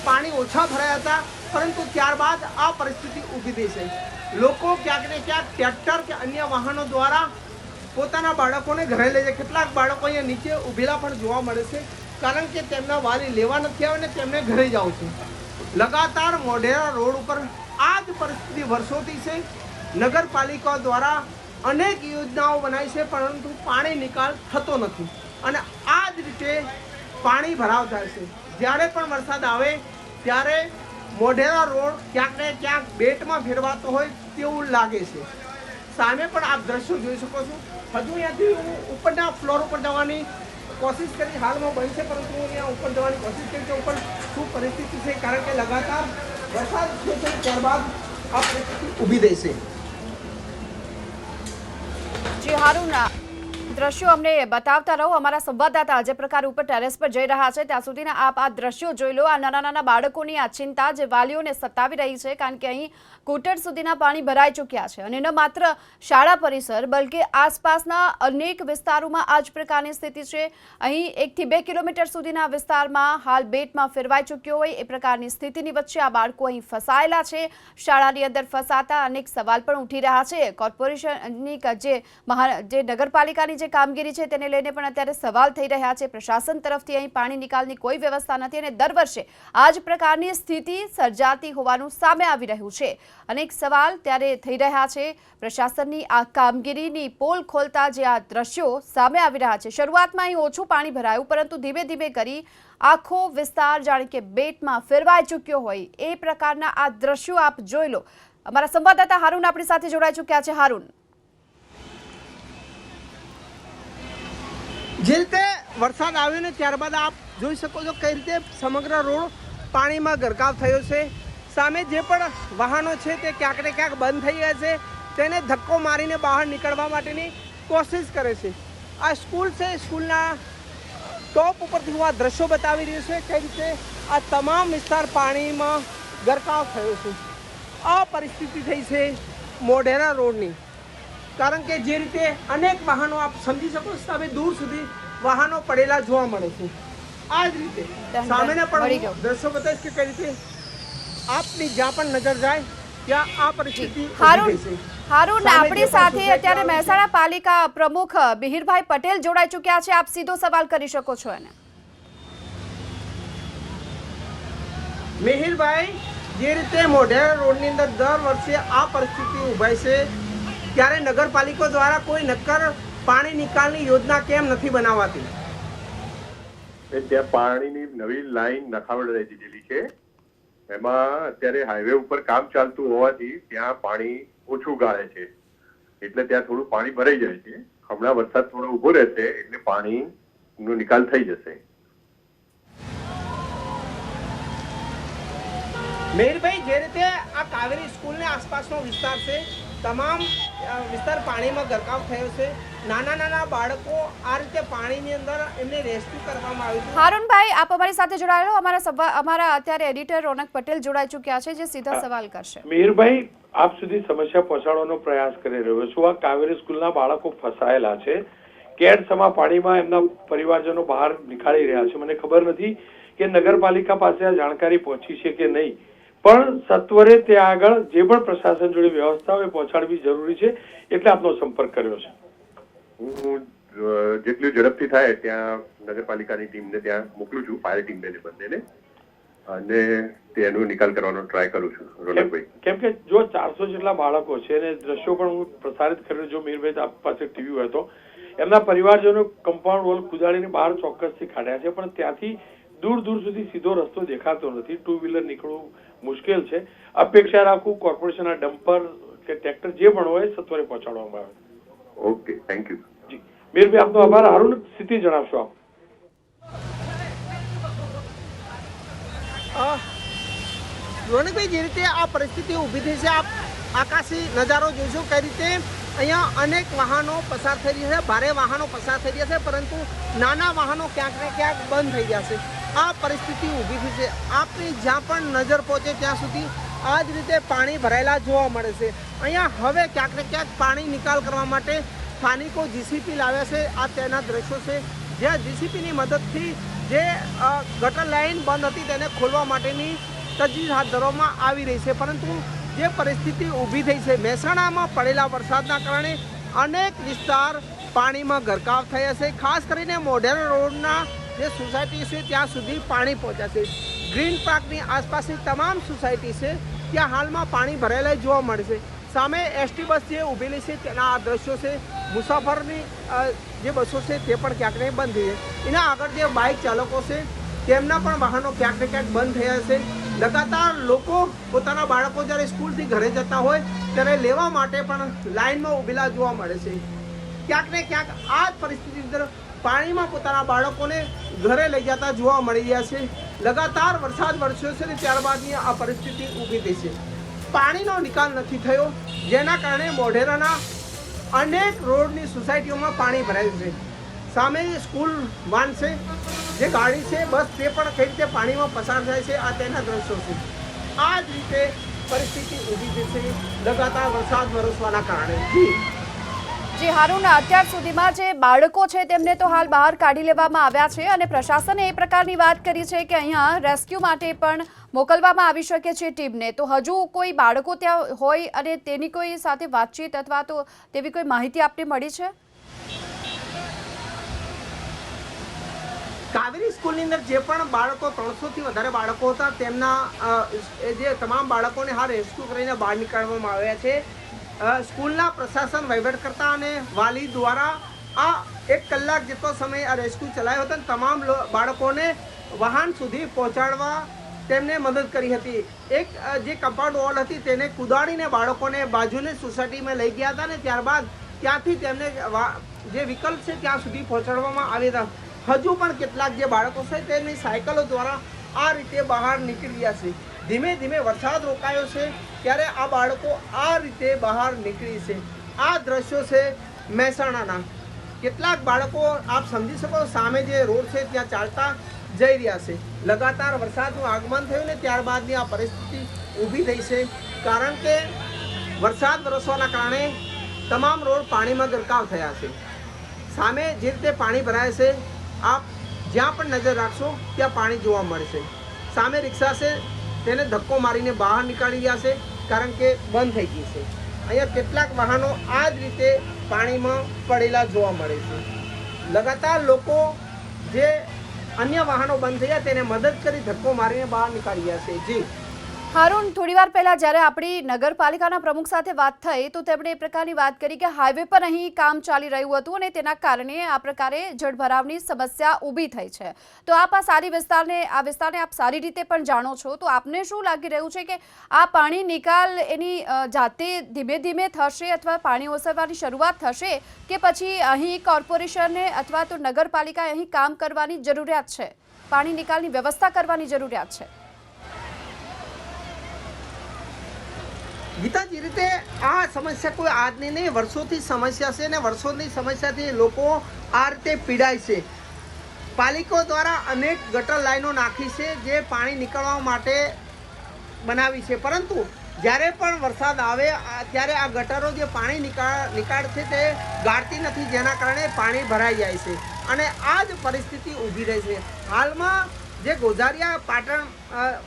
પાણી ઓછા ભરાયા હતા પરંતુ ત્યારબાદ આ પરિસ્થિતિ ઊભી થઈ છે. લોકો ક્યાંક ને ક્યાંક ટ્રેક્ટર કે અન્ય વાહનો દ્વારા પોતાના બાળકોને ઘરે લઈ જાય. કેટલાક બાળકો અહીંયા નીચે ઊભેલા પણ જોવા મળે છે કારણ કે તેમના વાલી લેવા નથી આવે ને તેમને ઘરે જાવ છે. લગાતાર મોઢેરા રોડ ઉપર આ જ પરિસ્થિતિ વર્ષોથી છે. નગરપાલિકા દ્વારા અનેક યોજનાઓ બનાવી છે પરંતુ પાણી નિકાલ થતો નથી અને આ જ રીતે પાણી ભરાવ થાય છે. જ્યારે પણ વરસાદ આવે ત્યારે મોઢેરા રોડ ક્યાંક ને ક્યાંક બેટમાં ફેરવાતો હોય તેવું લાગે છે. સામે પણ આપ દ્રશ્યો જોઈ શકો છો. હજુ અહીંયાથી હું ઉપરના ફ્લોર ઉપર જવાની કોશિશ કરી, હાલમાં બંધ છે પરંતુ હું અહીંયા ઉપર જવાની કોશિશ કરી કે ઉપર શું પરિસ્થિતિ છે, કારણ કે લગાતાર વરસાદ થયો છે ત્યારબાદ આ પરિસ્થિતિ ઊભી થઈ છે. જી હારૂન, દ્રશ્યો અમને બતાવતા રહો. અમારા સંવાદદાતા જે પ્રકાર ઉપર ટેરેસ પર જઈ રહ્યા છે ત્યાં સુધીના આપ આ દ્રશ્યો જોઈ લો. આ નાના નાના બાળકોની આ ચિંતા જે વાલીઓને સતાવી રહી છે, કારણ કે અહીં ઘૂંટણ સુધીના પાણી ભરાઈ ચૂક્યા છે અને ન માત્ર શાળા પરિસર બલકે આસપાસના અનેક વિસ્તારોમાં આ જ પ્રકારની સ્થિતિ છે. અહીં 1 થી 2 કિલોમીટર સુધીના વિસ્તારમાં હાલ બેટમાં ફેરવાઈ ચૂક્યો હોય એ પ્રકારની સ્થિતિની વચ્ચે આ બાળકો અહીં ફસાયેલા છે. શાળાની અંદર ફસાતા અનેક સવાલ પણ ઉઠી રહ્યા છે. કોર્પોરેશનની જે નગરપાલિકાની જે કામગીરી છે તેને લઈને પણ અત્યારે સવાલ થઈ રહ્યા છે. પ્રશાસન તરફથી અહીં પાણી નિકાલની કોઈ વ્યવસ્થા નથી અને દર વર્ષે આ જ પ્રકારની સ્થિતિ સર્જાતી હોવાનું સામે આવી રહ્યું છે. અનેક સવાલ ત્યારે થઈ રહ્યા છે. પ્રશાસનની આ કામગીરીની પોલ ખોલતા જે આ દ્રશ્યો સામે આવી રહ્યા છે. શરૂઆતમાં અહીં ઓછું પાણી ભરાયું, પરંતુ ધીમે ધીમે કરી આખો વિસ્તાર જાણે કે બેટમાં ફેરવાઈ ચૂક્યો હોય એ પ્રકારના આ દ્રશ્યો આપ જોઈ લો. અમારા સંવાદદાતા હારૂન આપણી સાથે જોડાઈ ચૂક્યા છે. હારૂન, જે રીતે વરસાદ આવ્યો ને ત્યારબાદ આપ જોઈ શકો છો કઈ રીતે સમગ્ર રોડ પાણીમાં ગરકાવ થયો છે. સામે જે પણ વાહનો છે તે ક્યાંક ને ક્યાંક બંધ થઈ ગયા છે. તેને ધક્કો મારીને બહાર નીકળવા માટેની કોશિશ કરે છે. આ સ્કૂલ છે, સ્કૂલના ટોપ ઉપરથી હું આ દ્રશ્યો બતાવી રહ્યો છે કઈ રીતે આ તમામ વિસ્તાર પાણીમાં ગરકાવ થયો છે. આ પરિસ્થિતિ થઈ છે મોઢેરા રોડની, કારણ કે જે રીતે અનેક વાહનો આપ સમજી શકો છો તમે દૂર સુધી વાહનો પડેલા જોવા મળે છે. આ જ રીતે સામેને પણ દ્રશ્યો બતાવીશ કે કઈ રીતે આપની જ્યાં પણ નજર જાય ત્યાં આ પરિસ્થિતિ હારૂન, આપણી સાથે અત્યારે મહેસાણા પાલિકા પ્રમુખ મિહિરભાઈ પટેલ જોડાઈ ચૂક્યા છે. આપ સીધો સવાલ કરી શકો છો એને. મિહિરભાઈ, જે રીતે મોઢેરા રોડની અંદર દર વર્ષે આ પરિસ્થિતિ ઉભાય છે ત્યારે નગરપાલિકા દ્વારા કોઈ નક્કર પાણી નિકાલની યોજના કેમ નથી બનાવાતી? ત્યાં પાણીની નવી લાઈન નખાવડ દીધેલી છે. એમાં અત્યારે હાઈવે ઉપર કામ ચાલતું હોવાથી ત્યાં પાણી ઓછું ગાળે છે, એટલે ત્યાં થોડું પાણી ભરાઈ જાય છે. હમણાં વરસાદ થોડો ઉભો રહેશે એટલે પાણીનો નિકાલ થઈ જશે. મેહરભાઈ, જે રીતે આ કાવેરી સ્કૂલને આસપાસનો વિસ્તાર છે તમામ વિસ્તાર પાણીમાં ગરકાવ થયો છે. નાના નાના બાળકો આ રીતે પાણીની અંદર એમને રેસ્ક્યુ કરવામાં આવ્યું છે. હારૂનભાઈ, આપ અમારી સાથે જોડાયેલો. અમારા અત્યારે એડિટર રોનક પટેલ જોડાઈ ચૂક્યા છે જે સીધા સવાલ કરશે. મિહિરભાઈ, આપ સુધી સમસ્યા પહોંચાડવાનો પ્રયાસ કરી રહ્યો છું. આ કાવેરી સ્કૂલના બાળકો ફસાયેલા છે. કેડ સમા પાણીમાં એમના પરિવારજનો બહાર નીકાળી રહ્યા છે. મને ખબર નથી કે નગરપાલિકા પાસે આ જાણકારી પહોંચી છે કે નહીં, પણ સત્વરે ત્યાં આગળ જે પણ પ્રશાસન જોડે વ્યવસ્થા હોય પહોંચાડવી જરૂરી છે, એટલે આપનો સંપર્ક કર્યો છે. હું જેટલું ઝડપથી થાય ત્યાં નગરપાલિકાની ટીમને ત્યાં મોકલું છું, ફાયર ટીમને બંનેને, અને તેનો નિકાલ કરવાનો ટ્રાય કરું છું. રોનકભાઈ, કેમ કે જો 400 જેટલા બાળકો છે અને દ્રશ્યો પણ હું પ્રસારિત કર્યો, જો મિહિરભાઈ આપ પાસે ટીવી હોય તો એમના પરિવારજનો કમ્પાઉન્ડ વોલ કુદાડીને બહાર ચોક્કસથી કાઢ્યા છે, પણ ત્યાંથી દૂર દૂર સુધી સીધો રસ્તો દેખાતો નથી. 2 વ્હીલર નીકળવું મુશ્કેલ છે. અપેક્ષા રાખું કોર્પોરેશનના ડમ્પર કે ટ્રેક્ટર જે પણ હોય સત્વરે પહોંચાડવામાં આવે. Okay, thank you. Ji Mihirbhai, આપનો આભાર. હારૂન, સ્થિતિ જણાવશો આપ. રોનકભાઈ, જે રીતે આ પરિસ્થિતિ ઊભી થઈ છે આપ આકાશી નજારો જોઈશો કઈ રીતે અહીંયા અનેક વાહનો પસાર થઈ રહ્યા છે, ભારે વાહનો પસાર થઈ રહ્યા છે, પરંતુ નાના વાહનો ક્યાંક ને ક્યાંક બંધ થઈ ગયા છે. આ પરિસ્થિતિ ઊભી થઈ છે. આપની જ્યાં પણ નજર પહોંચે ત્યાં સુધી આ જ રીતે પાણી ભરાયેલા જોવા મળે છે. અહીંયા હવે ક્યાંક ને ક્યાંક પાણી નિકાલ કરવા માટે સ્થાનિકો જીસીપી લાવ્યા છે. આ તેના દ્રશ્યો છે જ્યાં જીસીપીની મદદથી જે ગટર લાઈન બંધ હતી તેને ખોલવા માટેની તજવીજ હાથ ધરવામાં આવી રહી છે. પરંતુ જે પરિસ્થિતિ ઊભી થઈ છે, મહેસાણામાં પડેલા વરસાદના કારણે અનેક વિસ્તાર પાણીમાં ગરકાવ થયા છે. ખાસ કરીને મોઢેરા રોડના જે સોસાયટી છે ત્યાં સુધી પાણી પહોંચ્યા છે. ગ્રીન પાર્કની આસપાસની તમામ સોસાયટી છે ત્યાં હાલમાં પાણી ભરાયેલા જોવા મળે છે. સામે એસટી બસ જે ઊભેલી છે તેના આ દ્રશ્યો છે. મુસાફરની જે બસો છે તે પણ ક્યાંક ને બંધ થઈ છે. એના આગળ જે બાઇક ચાલકો છે તેમના પણ વાહનો ક્યાંક ને ક્યાંક બંધ થયા છે. લગાતાર લોકો પોતાના બાળકો જ્યારે સ્કૂલથી ઘરે જતા હોય ત્યારે લેવા માટે પણ લાઇનમાં ઊભેલા જોવા મળે છે. ક્યાંક ને ક્યાંક આ જ પરિસ્થિતિ અંદર પાણીમાં પોતાના બાળકોને ઘરે લઈ જતા જોવા મળી રહ્યા છે. લગાતાર વરસાદ વરસ્યો છે અને ત્યારબાદની આ પરિસ્થિતિ ઊભી થઈ છે. પાણીનો નિકાલ નથી થયો, જેના કારણે મોઢેરાના અનેક રોડની સોસાયટીઓમાં પાણી ભરાયું છે. સામે સ્કૂલ વાન છે, જે ગાડી છે, બસ તે પણ કઈ રીતે પાણીમાં પસાર થાય છે, આ તેના દ્રશ્યો છે. આ જ રીતે પરિસ્થિતિ ઊભી થઈ છે લગાતાર વરસાદ વરસવાના કારણે. જી હારૂન, અત્યાર સુધીમાં જે બાળકો છે તેમને તો હાલ બહાર કાઢી લેવામાં આવ્યા છે અને પ્રશાસને એ પ્રકારની વાત કરી છે કે અહીંયા રેસ્ક્યુ માટે પણ મોકલવામાં આવી શકે છે ટીમને. તો હજુ કોઈ બાળકો ત્યાં હોય અને તેની કોઈ સાથે વાતચીત અથવા તો તેવી કોઈ માહિતી આપને મળી છે? કાવેરી સ્કૂલની અંદર જે પણ બાળકો 300 થી વધારે બાળકો હતા તેમના જે તમામ બાળકોને હાલ રેસ્ક્યુ કરીને બહાર નીકાળવામાં આવ્યા છે. સ્કૂલના પ્રશાસન, વહીવટકર્તા અને વાલી દ્વારા આ 1 કલાક જેટલો સમય આ રેસ્ક્યુ ચલાવ્યો હતો અને તમામ બાળકોને વાહન સુધી પહોંચાડવા તેમને મદદ કરી હતી. એક જે કમ્પાઉન્ડ વોલ હતી તેને કુદાડીને બાળકોને બાજુની સોસાયટીમાં લઈ ગયા હતા અને ત્યારબાદ ત્યાંથી તેમને જે વિકલ્પ છે ત્યાં સુધી પહોંચાડવામાં આવ્યા હતા. હજુ પણ કેટલાક જે બાળકો છે તેમની સાયકલો દ્વારા આ રીતે બહાર નીકળી રહ્યા છે. ધીમે ધીમે વરસાદ રોકાયો છે ત્યારે આ બાળકો આ રીતે બહાર નીકળી છે. આ દ્રશ્યો છે મહેસાણાના. કેટલાક બાળકો આપ સમજી શકો સામે જે રોડ છે ત્યાં ચાલતા જઈ રહ્યા છે. લગાતાર વરસાદનું આગમન થયું ને ત્યારબાદની આ પરિસ્થિતિ ઊભી થઈ છે, કારણ કે વરસાદ વરસવાના કારણે તમામ રોડ પાણીમાં ગરકાવ થયા છે. સામે જે રીતે પાણી ભરાય છે, આપ જ્યાં પણ નજર રાખશો ત્યાં પાણી જોવા મળશે. સામે રિક્ષા છે તેને ધક્કો મારીને બહાર નીકાળી રહ્યા છે, કારણ કે બંધ થઈ ગઈ છે. અહીંયા કેટલાક વાહનો આ જ રીતે પાણીમાં પડેલા જોવા મળે છે. લગાતાર લોકો જે અન્ય વાહનો બંધ થયા તેને મદદ કરી ધક્કો મારીને બહાર નીકાળી રહ્યા છે. જી હારૂન, થોડીવાર પહેલા જ્યારે આપણી નગરપાલિકાના પ્રમુખ સાથે વાત થઈ તો તેમણે એ પ્રકારની વાત કરી કે હાઈવે પર અહીં કામ ચાલી રહ્યું હતું અને તેના કારણે આ પ્રકારે જળભરાવની સમસ્યા ઊભી થઈ છે. તો આપ આ વિસ્તારને આપ સારી રીતે પણ જાણો છો, તો આપને શું લાગી રહ્યું છે કે આ પાણી નિકાલ એની જાતે ધીમે ધીમે થશે અથવા પાણી ઓસરવાની શરૂઆત થશે કે પછી અહીં કોર્પોરેશનને અથવા તો નગરપાલિકાએ અહીં કામ કરવાની જરૂરિયાત છે, પાણી નિકાલની વ્યવસ્થા કરવાની જરૂરિયાત છે? ગીતા, જે રીતે આ સમસ્યા કોઈ આજની નહીં, વર્ષોથી સમસ્યા છે અને વર્ષોની સમસ્યાથી લોકો આ રીતે પીડાય છે. પાલિકો દ્વારા અનેક ગટર લાઈનો નાખી છે જે પાણી નીકળવા માટે બનાવી છે, પરંતુ જ્યારે પણ વરસાદ આવે ત્યારે આ ગટરો જે પાણી નિકાળ છે તે ગાળતી નથી, જેના કારણે પાણી ભરાઈ જાય છે અને આ જ પરિસ્થિતિ ઊભી રહી છે. હાલમાં જે ગોઝારિયા પાટણ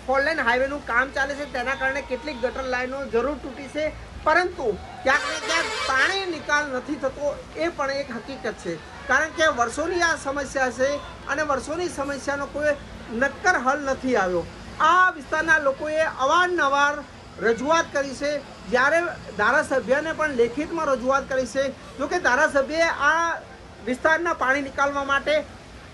4 લેન હાઈવેનું કામ ચાલે છે તેના કારણે કેટલીક ગટર લાઈનો જરૂર તૂટી છે, પરંતુ ક્યાંક ને ક્યાંક પાણી નિકાલ નથી થતો એ પણ એક હકીકત છે. કારણ કે વર્ષોની આ સમસ્યા છે અને વર્ષોની સમસ્યાનો કોઈ નક્કર હલ નથી આવ્યો. આ વિસ્તારના લોકોએ અવારનવાર રજૂઆત કરી છે, જ્યારે ધારાસભ્યને પણ લેખિતમાં રજૂઆત કરી છે. જોકે ધારાસભ્યએ આ વિસ્તારના પાણી નિકાલવા માટે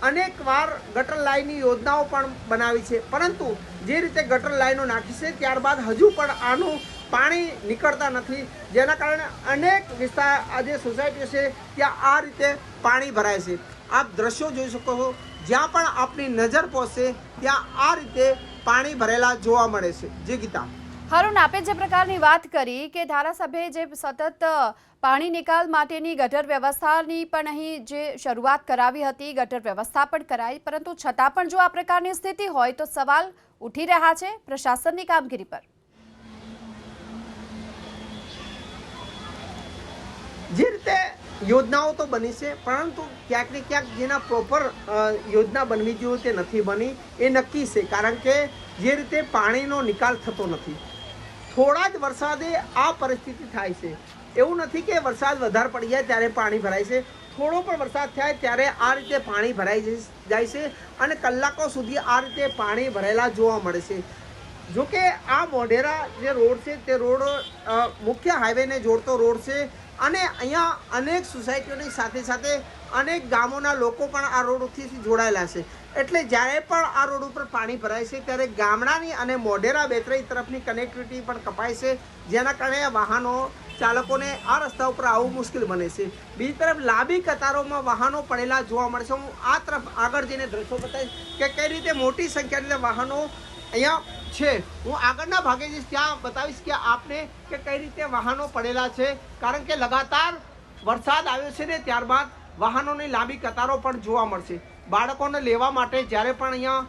અનેક વાર ગટર લાઈનની યોજનાઓ પણ બનાવી છે, પરંતુ જે રીતે ગટર લાઈનો નાખી છે ત્યારબાદ હજુ પણ આનું પાણી નીકળતા નથી, જેના કારણે અનેક વિસ્તાર આજે સોસાયટીઓ છે ત્યાં આ રીતે પાણી ભરાય છે. આપ દ્રશ્યો જોઈ શકો છો, જ્યાં પણ આપની નજર પહોંચશે ત્યાં આ રીતે પાણી ભરેલા જોવા મળે છે. જે ગીતા, હારૂન, આપે જે પ્રકારની વાત કરી કે ધારાસભ્યએ જે સતત પાણી નિકાલ માટેની ગટર વ્યવસ્થાની પણ અહીં જે શરૂઆત કરાવી હતી, ગટર વ્યવસ્થા પણ કરાઈ, પરંતુ છતાં પણ જો આ પ્રકારની સ્થિતિ હોય તો સવાલ ઉઠી રહ્યા છે પ્રશાસનની કામગીરી પર. જે રીતે યોજનાઓ તો બની છે, પરંતુ ક્યાંક ને ક્યાંક જેના પ્રોપર યોજના બનવી જોઈએ તે નથી બની, એ નક્કી છે. કારણ કે જે રીતે પાણીનો નિકાલ થતો નથી, થોડા જ વરસાદે આ પરિસ્થિતિ થાય છે. એવું નથી કે વરસાદ વધારે પડી જાય ત્યારે પાણી ભરાય છે, થોડો પણ વરસાદ થાય ત્યારે આ રીતે પાણી ભરાઈ જાય છે અને કલાકો સુધી આ રીતે પાણી ભરેલા જોવા મળે છે. જોકે આ મોઢેરા જે રોડ છે તે રોડ મુખ્ય હાઈવેને જોડતો રોડ છે અને અહીંયા અનેક સોસાયટીઓની સાથે સાથે અનેક ગામોના લોકો પણ આ રોડથી જોડાયેલા છે. એટલે જ્યારે પણ આ રોડ ઉપર પાણી ભરાય છે ત્યારે ગામડાની અને મોઢેરા બેતરઈ તરફની કનેક્ટિવિટી પણ કપાય છે, જેના કારણે વાહનો ચાલકોને આ રસ્તા ઉપર આવવું મુશ્કેલ બને છે. બીજી તરફ લાંબી કતારોમાં વાહનો પડેલા જોવા મળે છે. હું આ તરફ આગળ જઈને દ્રશ્યો બતાવીશ કે કઈ રીતે મોટી સંખ્યાની વાહનો અહીંયા છે. હું આગળના ભાગે જઈશ, ત્યાં બતાવીશ કે આપને કે કઈ રીતે વાહનો પડેલા છે, કારણ કે લગાતાર વરસાદ આવ્યો છે ને ત્યારબાદ વાહનોની લાંબી કતારો પણ જોવા મળશે. બાળકોને લેવા માટે જ્યારે પણ અહીંયા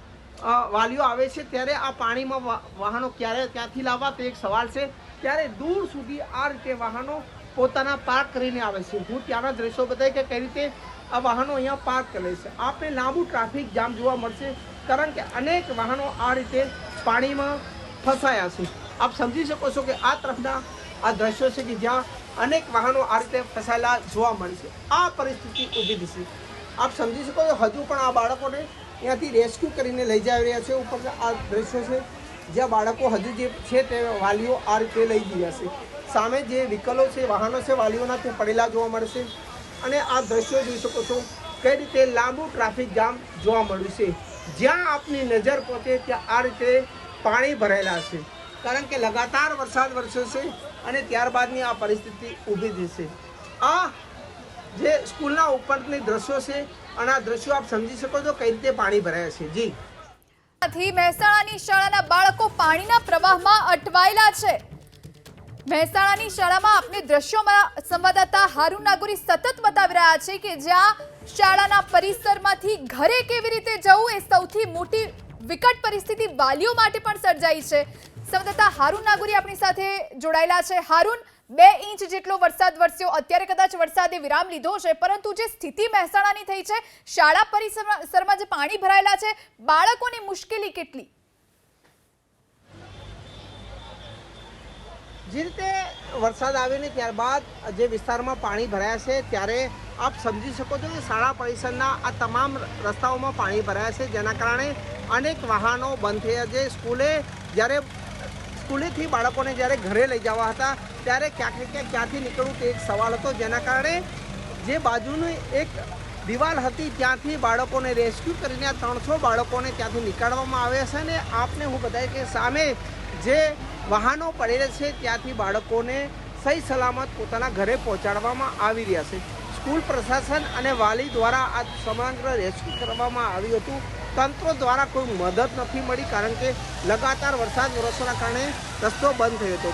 વાલીઓ આવે છે ત્યારે આ પાણીમાં વાહનો ક્યારે ક્યાંથી લાવવા તે એક સવાલ છે. ત્યારે દૂર સુધી આ રીતે વાહનો પોતાના પાર્ક કરીને આવે છે. હું ત્યાંના દ્રશ્યો બતાવી કે કઈ રીતે આ વાહનો અહીંયા પાર્ક કરે છે. આપને લાંબુ ટ્રાફિક જામ જોવા મળશે કારણ કે અનેક વાહનો આ રીતે પાણીમાં ફસાયા છે. આપ સમજી શકો છો કે આ તરફના આ દ્રશ્યો છે કે જ્યાં અનેક વાહનો આ રીતે ફસાયેલા જોવા મળે છે. આ પરિસ્થિતિ ઊભી થશે. આપ સમજી શકો છો હજુ પણ આ બાળકોને ત્યાંથી રેસ્ક્યુ કરીને લઈ જઈ રહ્યા છે. ઉપર આ દ્રશ્યો છે જ્યાં બાળકો હજુ જે છે તે વાલીઓ આ રીતે લઈ ગયા છે. સામે જે વ્હીકલો છે વાહનો છે વાલીઓના તે પડેલા જોવા મળશે. અને આ દ્રશ્યો જોઈ શકો છો કઈ રીતે લાંબુ ટ્રાફિક જામ જોવા મળ્યું છે. જ્યાં આપની નજર પહોંચે ત્યાં આ રીતે પાણી ભરાયેલા છે કારણ કે લગાતાર વરસાદ વરસ્યો છે અને ત્યારબાદની આ પરિસ્થિતિ ઊભી થશે. આ જે સ્કૂલના ઉપરની દ્રશ્યો છે અને આ દ્રશ્યો આપ સમજી શકો છો કઈ રીતે પાણી ભરાયા છે. જી મહેસાણાની શાળાના બાળકો પાણીના પ્રવાહમાં અટવાયેલા છે. મહેસાણાની શાળામાં આપને દ્રશ્યોમાં સંવાદદાતા હારૂન નાગોરી સતત બતાવી રહ્યા છે કે જ્યાં શાળાના પરિસરમાંથી ઘરે કેવી રીતે જવું એ સૌથી મોટી વિકટ પરિસ્થિતિ વાલીઓ માટે પણ સર્જાઈ છે. સંવાદદાતા હારૂન નાગોરી આપણી સાથે જોડાયેલા છે. હારૂન, 2 ઇંચ જેટલો વરસાદ વરસ્યો, અત્યારે કદાચ વરસાદે વિરામ લીધો છે, પરંતુ જે સ્થિતિ મહેસાણાની થઈ છે, શાળા પરિસરમાં જે પાણી ભરાયેલા છે, બાળકોની મુશ્કેલી કેટલી? જે રીતે વરસાદ આવ્યો ને ત્યારબાદ જે વિસ્તારમાં પાણી ભરાયા છે ત્યારે આપ સમજી શકો છો કે શાળા પરિસરના આ તમામ રસ્તાઓમાં પાણી ભરાયા છે, જેના કારણે અનેક વાહનો બંધ થયા છે. સ્કૂલેથી બાળકોને જ્યારે ઘરે લઈ જવા હતા ત્યારે ક્યાંક ને ક્યાંક ક્યાંથી નીકળવું તે એક સવાલ હતો, જેના કારણે જે બાજુની એક દિવાલ હતી ત્યાંથી બાળકોને રેસ્ક્યુ કરીને આ 300 બાળકોને ત્યાંથી નીકાળવામાં આવ્યા છે. અને આપને હું બતાવી કે સામે જે વાહનો પડેલા છે ત્યાંથી બાળકોને સહી સલામત પોતાના ઘરે પહોંચાડવામાં આવી રહ્યા છે. સ્કૂલ પ્રશાસન અને વાલી દ્વારા આ સમગ્ર રેસ્ક્યુ કરવામાં આવ્યું હતું. તંત્ર દ્વારા કોઈ મદદ નથી મળી કારણ કે લગાતાર વરસાદ વરસવાના કારણે રસ્તો બંધ થયો હતો.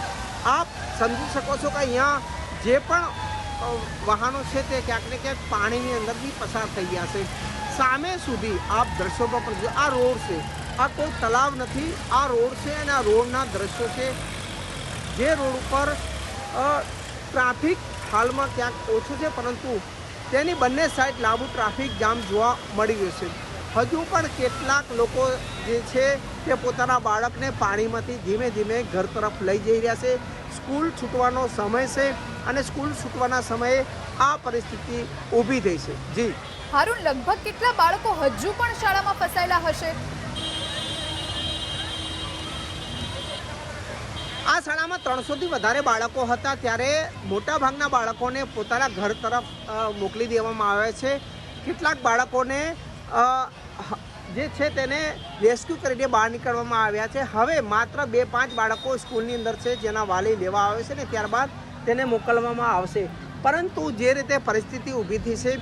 આપ સમજી શકો છો કે અહીંયા જે પણ વાહનો છે તે ક્યાંક ને ક્યાંક પાણીની અંદરથી પસાર થઈ ગયા છે. સામે સુધી આપ દ્રશ્યોમાં પણ જો આ રોડ છે, આ કોઈ તલાવ નથી, આ રોડ છે અને આ રોડના દ્રશ્યો છે. જે રોડ ઉપર ટ્રાફિક હાલમાં ક્યાંક ઓછું છે પરંતુ તેની બંને સાઈડ લાંબુ ટ્રાફિક જામ જોવા મળી રહ્યું છે. હજુ પણ કેટલાક લોકો જે છે તે પોતાના બાળકને પાણીમાંથી ધીમે ધીમે ઘર તરફ લઈ જઈ રહ્યા છે. સ્કૂલ છૂટવાનો સમય છે અને સ્કૂલ છૂટવાના સમયે આ પરિસ્થિતિ ઊભી થઈ છે. જી હારૂન, લગભગ કેટલા બાળકો હજુ પણ શાળામાં ફસાયેલા હશે? આ શાળામાં 300થી વધારે બાળકો હતા ત્યારે મોટાભાગના બાળકોને પોતાના ઘર તરફ મોકલી દેવામાં આવ્યા છે. કેટલાક બાળકોને જે છે તેને રેસ્ક્યુ કરીને બહાર નીકળવામાં આવ્યા છે. હવે માત્ર 2-5 બાળકો સ્કૂલની અંદર છે જેના વાલી લેવા આવે છે ને ત્યારબાદ તેને મોકલવામાં આવશે. પરંતુ જે રીતે પરિસ્થિતિ ઊભી થઈ છે,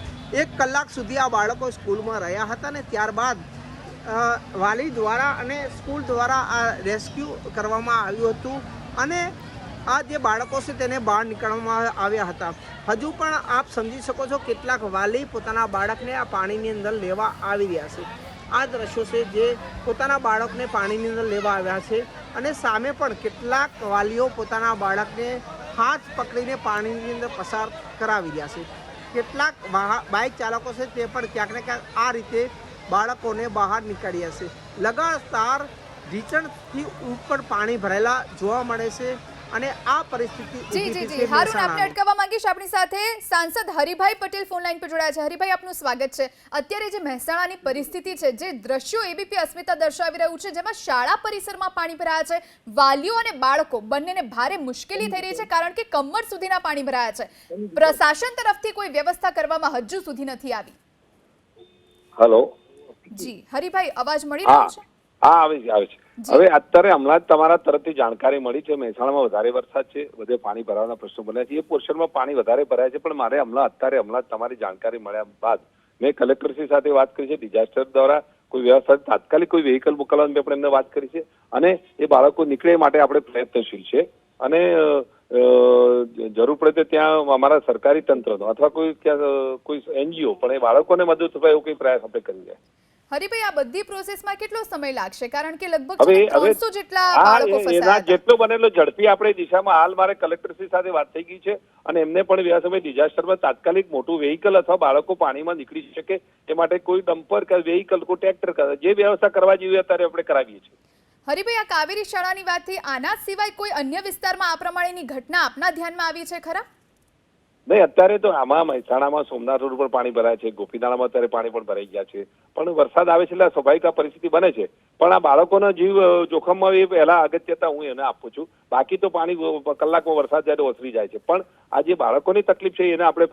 1 કલાક સુધી આ બાળકો સ્કૂલમાં રહ્યા હતા ને ત્યારબાદ વાલી દ્વારા અને સ્કૂલ દ્વારા આ રેસ્ક્યુ કરવામાં આવ્યું હતું અને આ જે બાળકો છે તેને બહાર નીકળવામાં આવ્યા હતા. હજુ પણ આપ સમજી શકો છો કેટલાક વાલી પોતાના બાળકને આ પાણીની અંદર લેવા આવી રહ્યા છે. આ દ્રશ્યો છે જે પોતાના બાળકને પાણીની અંદર લેવા આવ્યા છે અને સામે પણ કેટલાક વાલીઓ પોતાના બાળકને હાથ પકડીને પાણીની અંદર પસાર કરાવી રહ્યા છે. કેટલાક બાઇક ચાલકો છે તે પણ ક્યાંક ને ક્યાંક આ રીતે બાળકોને બહાર નીકળ્યા છે. લગાતાર ઢીચણથી ઉપર પાણી ભરેલા જોવા મળે છે અને આ પરિસ્થિતિ હારૂન, આપને અટકાવવા માંગીશ. આપણી સાથે સાંસદ હરિભાઈ પટેલ ફોન લાઈન પર જોડાયા છે. હરિભાઈ, આપનું સ્વાગત છે. અત્યારે જે મહેસાણાની પરિસ્થિતિ છે, જે દ્રશ્યો એબીપી અસ્મિતા દર્શાવી રહ્યું છે, જેમાં શાળા પરિસરમાં પાણી ભરાયા છે, વાલીઓ અને બાળકો બંનેને ભારે મુશ્કેલી થઈ રહી છે કારણ કે કમર સુધીના પાણી ભરાયા છે. પ્રશાસન તરફથી કોઈ વ્યવસ્થા કરવામાં હજુ સુધી નથી આવી. હેલો જી હરિભાઈ, અવાજ મળી રહ્યો છે? હા, આવે છે. હવે અત્યારે હમણાં જ તમારા તરફથી જાણકારી મળી છે મહેસાણામાં વધારે વરસાદ છે, બધે પાણી ભરાવાના પ્રશ્નો બન્યા છે. એ પોર્શનમાં પાણી વધારે ભરાય છે, પણ મારે હમણાં જ તમારી જાણકારી મળ્યા બાદ મેં કલેક્ટરશ્રી સાથે વાત કરી છે. ડિઝાસ્ટર દ્વારા કોઈ વ્યવસ્થા તાત્કાલિક કોઈ વેહિકલ મોકલવાની આપણે એમને વાત કરી છે અને એ બાળકો નીકળે માટે આપણે પ્રયત્નશીલ છે. અને જરૂર પડે તો ત્યાં અમારા સરકારી તંત્રનો અથવા કોઈ NGO પણ એ બાળકોને મદદ થાય એવો કોઈ પ્રયાસ આપણે કરી રહ્યા. હરિભાઈ, આ બધી પ્રોસેસમાં કેટલો સમય લાગશે? કારણ કે લગભગ હવે 300 જેટલા બાળકો એના ફસાયા હતા. જેટલો બનેલો ઝડપી આપણે દિશામાં હાલ મારે કલેક્ટરશ્રી સાથે વાત થઈ ગઈ છે અને એમને પણ વ્યવસાય ડિઝાસ્ટરમાં તાત્કાલિક મોટું વેહિકલ અથવા બાળકો પાણીમાં નીકળી શકે એ માટે કોઈ ડમ્પર કે વેહિકલ કોઈ ટ્રેક્ટર જે વ્યવસ્થા કરવા જેવી અત્યારે આપણે કરાવીએ છીએ. હરિભાઈ, આ કાવેરી શાળાની વાત થઈ, આના સિવાય કોઈ અન્ય વિસ્તારમાં આ પ્રમાણેની ઘટના આપના ધ્યાનમાં આવી છે ખરા? નહીં, અત્યારે તો આમાં મહેસાણામાં સોમનાથ રોડ પર પાણી ભરાય છે, ગોપીનાળામાં અત્યારે પાણી પણ ભરાઈ ગયા છે, પણ વરસાદ આવે છે એટલે સ્વાભાવિક આ પરિસ્થિતિ બને છે. પણ આ બાળકોનો જીવ જોખમમાં એ પહેલા અગત્યતા હું એને આપું છું. બાકી તો પાણી કલાકમાં વરસાદ જ્યારે ઓસરી જાય છે, પણ આ જે બાળકોની તકલીફ છે એને આપણે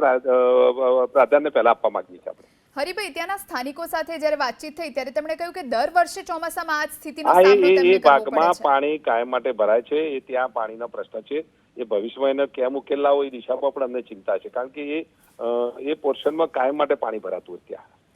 પ્રાધાન્ય પહેલા આપવા માંગીએ છીએ આપણે. હરિભાઈ, ત્યાંના સ્થાનિકો સાથે જ્યારે વાતચીત થઈ ત્યારે તેમણે કહ્યું કે દર વર્ષે ચોમાસામાં આ જ સ્થિતિનો હા, સામનો તેમને એ કરવો ભાગમાં પડે છે. પાણી કાયમ માટે ભરાય છે. એ ત્યાં પાણીનો પ્રશ્ન છે. એ ભવિષ્યમાં એને કેમ ઉકેલ લાવો એ દિશામાં પણ અમને ચિંતા છે, કારણ કે એ પોર્શનમાં કાયમ માટે પાણી ભરાતું હોય ત્યાં.